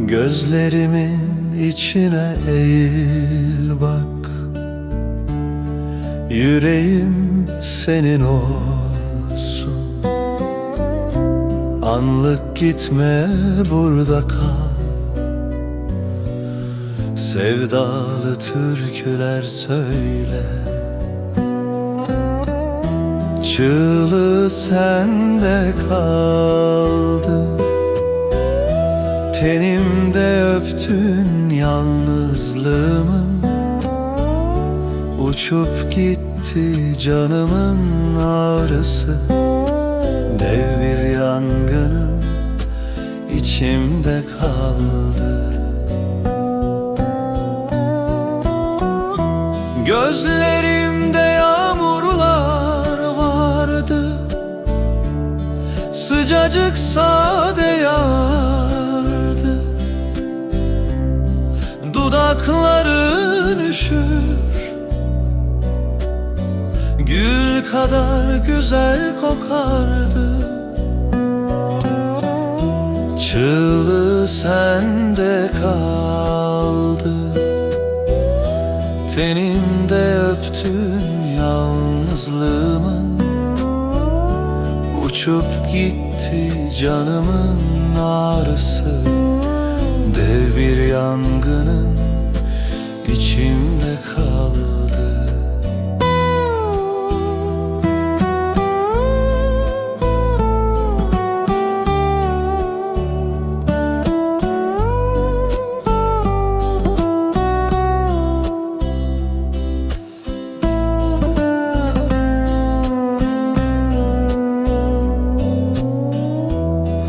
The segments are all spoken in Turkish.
Gözlerimin içine eğil bak, yüreğim senin olsun. Anlık gitme, burada kal. Sevdalı türküler söyle, çığlığı sende kaldı. Tenimde öptün yalnızlığımın, uçup gitti canımın ağrısı. Dev bir yangının içimde kaldı. Gözlerimde yağmurlar vardı, sıcacık sade yağardı. Dudakların üşür, gül kadar güzel kokardı. Çığlığı sende kaldı. Tenimde öptün yalnızlığımın, uçup gitti canımın ağrısı. Dev bir yangının içimde kaldı.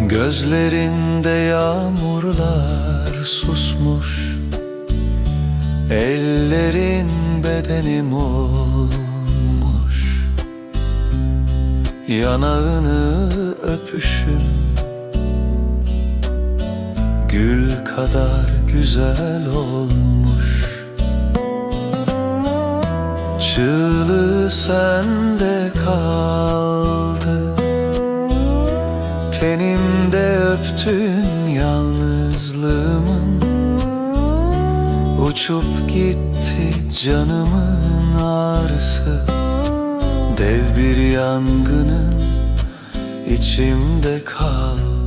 Gözlerinde yağmurlar susmuş, ellerin bedenim olmuş. Yanağını öpüşüm, gül kadar güzel olmuş. Çığlığı sende kaldı. Tenimde öptün yalnızlığımın, uçup gitti canımın ağrısı. Dev bir yangının içimde kaldı.